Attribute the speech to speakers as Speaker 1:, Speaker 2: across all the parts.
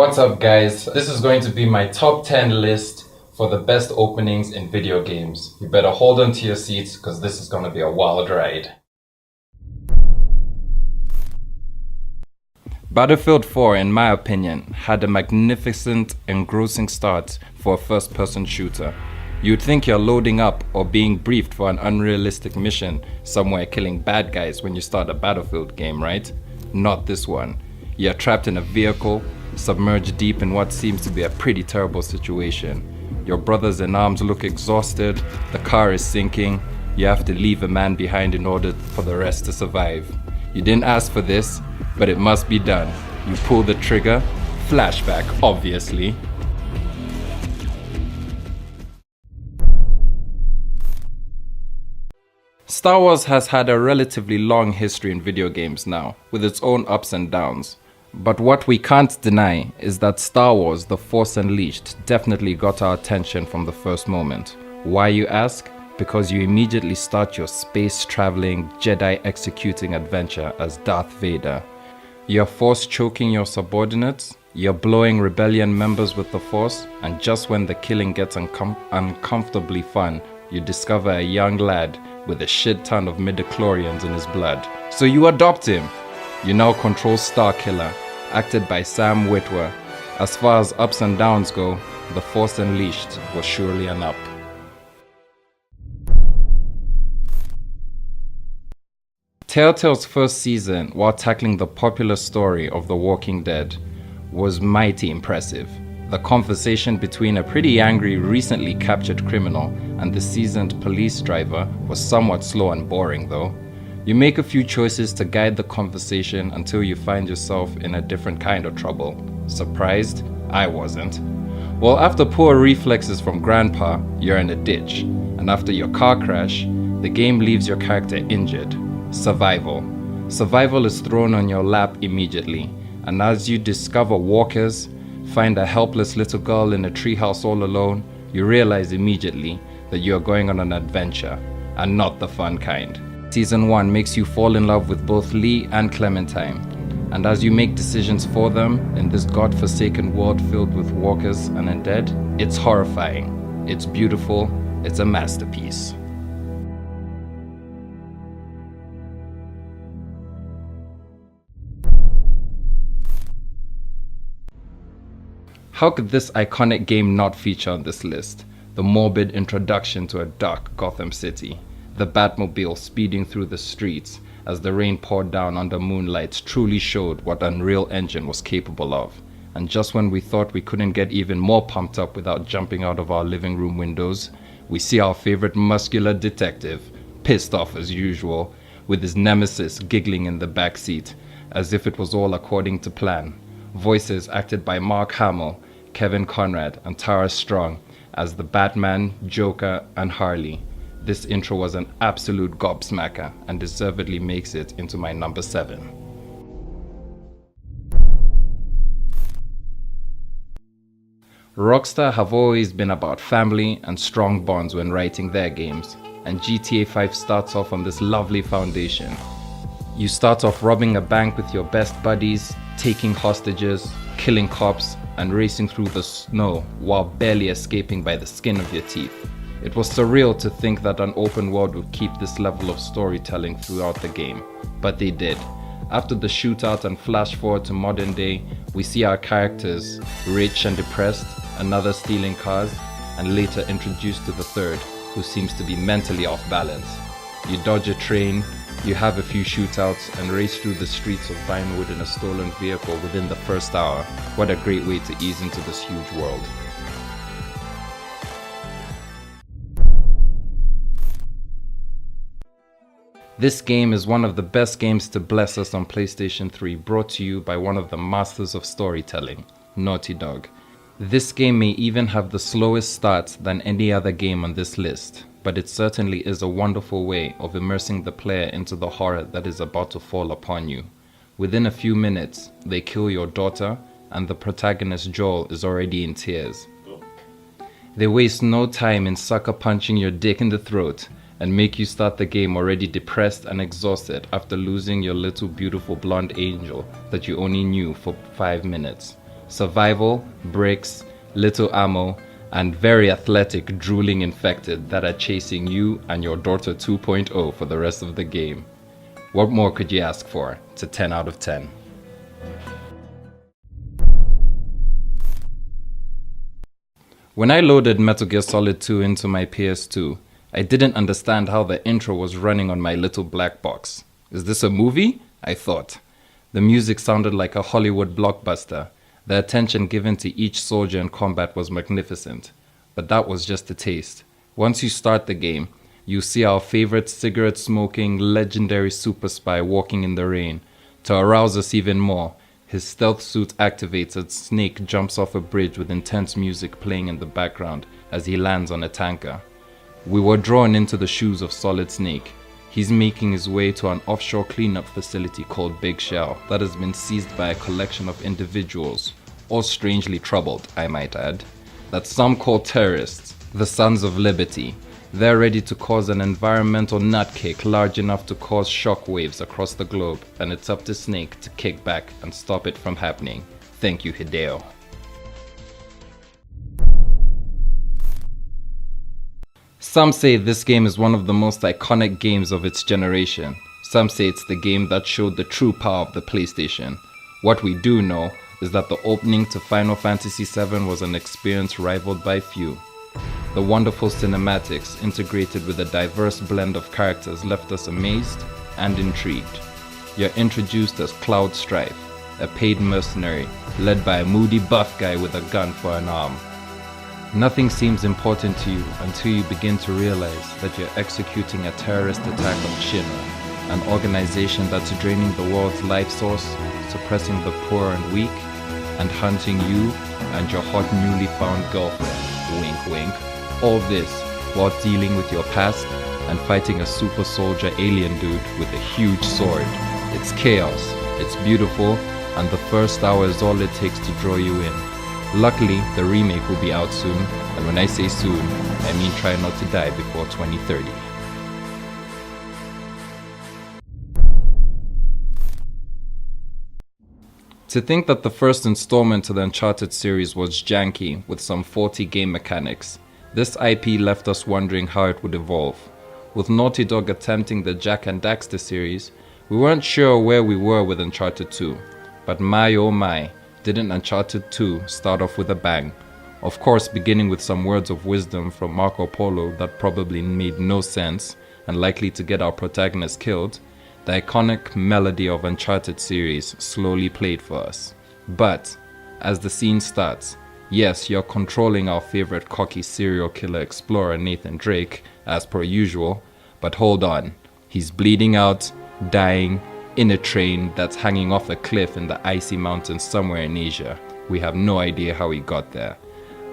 Speaker 1: What's up, guys? This is going to be my top 10 list for the best openings in video games. You better hold on to your seats because this is going to be a wild ride. Battlefield 4, in my opinion, had a magnificent, engrossing start for a first-person shooter. You'd think you're loading up or being briefed for an unrealistic mission somewhere killing bad guys when you start a Battlefield game, right? Not this one. You're trapped in a vehicle, submerged deep in what seems to be a pretty terrible situation. Your brothers in arms look exhausted, the car is sinking, you have to leave a man behind in order for the rest to survive. You didn't ask for this, but it must be done. You pull the trigger, flashback obviously. Star Wars has had a relatively long history in video games now, with its own ups and downs. But what we can't deny is that Star Wars: The Force Unleashed definitely got our attention from the first moment. Why, you ask? Because you immediately start your space-traveling, Jedi-executing adventure as Darth Vader. You're force choking your subordinates, you're blowing rebellion members with the Force, and just when the killing gets uncomfortably fun, you discover a young lad with a shit ton of midichlorians in his blood. So you adopt him. You now control Starkiller, acted by Sam Witwer. As far as ups and downs go, The Force Unleashed was surely an up. Telltale's first season, while tackling the popular story of The Walking Dead, was mighty impressive. The conversation between a pretty angry, recently captured criminal and the seasoned police driver was somewhat slow and boring though. You make a few choices to guide the conversation until you find yourself in a different kind of trouble. Surprised? I wasn't. Well, after poor reflexes from Grandpa, you're in a ditch. And after your car crash, the game leaves your character injured. Survival. Survival is thrown on your lap immediately. And as you discover walkers, find a helpless little girl in a treehouse all alone, you realize immediately that you are going on an adventure, and not the fun kind. Season 1 makes you fall in love with both Lee and Clementine, and as you make decisions for them in this godforsaken world filled with walkers and undead, it's horrifying, it's beautiful, it's a masterpiece. How could this iconic game not feature on this list? The morbid introduction to a dark Gotham City. The Batmobile speeding through the streets as the rain poured down under moonlight truly showed what Unreal Engine was capable of. And just when we thought we couldn't get even more pumped up without jumping out of our living room windows, we see our favorite muscular detective, pissed off as usual, with his nemesis giggling in the backseat, as if it was all according to plan. Voices acted by Mark Hamill, Kevin Conrad, and Tara Strong as the Batman, Joker, and Harley. This intro was an absolute gobsmacker and deservedly makes it into my number 7. Rockstar have always been about family and strong bonds when writing their games, and GTA 5 starts off on this lovely foundation. You start off robbing a bank with your best buddies, taking hostages, killing cops, and racing through the snow while barely escaping by the skin of your teeth. It was surreal to think that an open world would keep this level of storytelling throughout the game, but they did. After the shootout and flash forward to modern day, we see our characters rich and depressed, another stealing cars, and later introduced to the third, who seems to be mentally off balance. You dodge a train, you have a few shootouts, and race through the streets of Vinewood in a stolen vehicle within the first hour. What a great way to ease into this huge world. This game is one of the best games to bless us on PlayStation 3, brought to you by one of the masters of storytelling, Naughty Dog. This game may even have the slowest start than any other game on this list, but it certainly is a wonderful way of immersing the player into the horror that is about to fall upon you. Within a few minutes, they kill your daughter, and the protagonist Joel is already in tears. They waste no time in sucker punching your dick in the throat, and make you start the game already depressed and exhausted after losing your little beautiful blonde angel that you only knew for 5 minutes. Survival, bricks, little ammo, and very athletic drooling infected that are chasing you and your daughter 2.0 for the rest of the game. What more could you ask for? It's a 10 out of 10. When I loaded Metal Gear Solid 2 into my PS2, I didn't understand how the intro was running on my little black box. Is this a movie? I thought. The music sounded like a Hollywood blockbuster. The attention given to each soldier in combat was magnificent. But that was just a taste. Once you start the game, you see our favorite cigarette-smoking, legendary super spy walking in the rain. To arouse us even more, his stealth suit activates as Snake jumps off a bridge with intense music playing in the background as he lands on a tanker. We were drawn into the shoes of Solid Snake. He's making his way to an offshore cleanup facility called Big Shell that has been seized by a collection of individuals, all strangely troubled, I might add, that some call terrorists, the Sons of Liberty. They're ready to cause an environmental nutcake large enough to cause shockwaves across the globe, and it's up to Snake to kick back and stop it from happening. Thank you, Hideo. Some say this game is one of the most iconic games of its generation. Some say it's the game that showed the true power of the PlayStation. What we do know is that the opening to Final Fantasy VII was an experience rivaled by few. The wonderful cinematics integrated with a diverse blend of characters left us amazed and intrigued. You're introduced as Cloud Strife, a paid mercenary led by a moody buff guy with a gun for an arm. Nothing seems important to you until you begin to realize that you're executing a terrorist attack on Shinra, an organization that's draining the world's life source, suppressing the poor and weak, and hunting you and your hot newly found girlfriend, wink wink. All this while dealing with your past and fighting a super soldier alien dude with a huge sword. It's chaos, it's beautiful, and the first hour is all it takes to draw you in. Luckily, the remake will be out soon, and when I say soon, I mean try not to die before 2030. To think that the first installment to the Uncharted series was janky with some faulty game mechanics, this IP left us wondering how it would evolve. With Naughty Dog attempting the Jak and Daxter series, we weren't sure where we were with Uncharted 2. But my oh my, didn't Uncharted 2 start off with a bang? Of course, beginning with some words of wisdom from Marco Polo that probably made no sense and likely to get our protagonist killed, the iconic melody of Uncharted series slowly played for us. But, as the scene starts, yes, you're controlling our favorite cocky serial killer explorer Nathan Drake, as per usual, but hold on, he's bleeding out, dying, in a train that's hanging off a cliff in the icy mountains somewhere in Asia. We have no idea how he got there.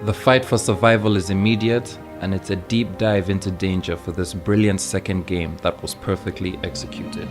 Speaker 1: The fight for survival is immediate, and it's a deep dive into danger for this brilliant second game that was perfectly executed.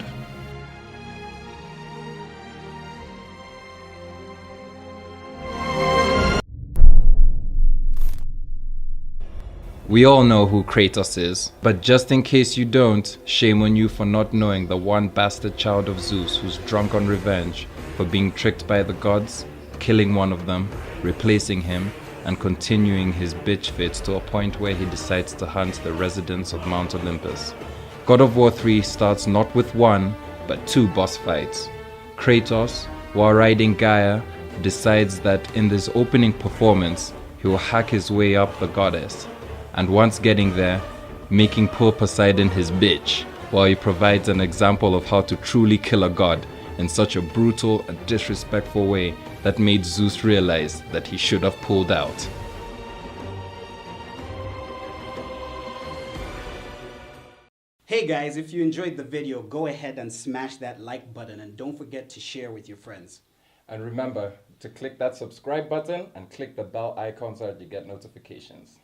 Speaker 1: We all know who Kratos is, but just in case you don't, shame on you for not knowing the one bastard child of Zeus who's drunk on revenge for being tricked by the gods, killing one of them, replacing him, and continuing his bitch fit to a point where he decides to hunt the residents of Mount Olympus. God of War 3 starts not with one, but two boss fights. Kratos, while riding Gaia, decides that in this opening performance, he will hack his way up the goddess, and once getting there, making poor Poseidon his bitch, while he provides an example of how to truly kill a god in such a brutal and disrespectful way that made Zeus realize that he should have pulled out.
Speaker 2: Hey guys, if you enjoyed the video, go ahead and smash that like button and don't forget to share with your friends.
Speaker 1: And remember to click that subscribe button and click the bell icon so that you get notifications.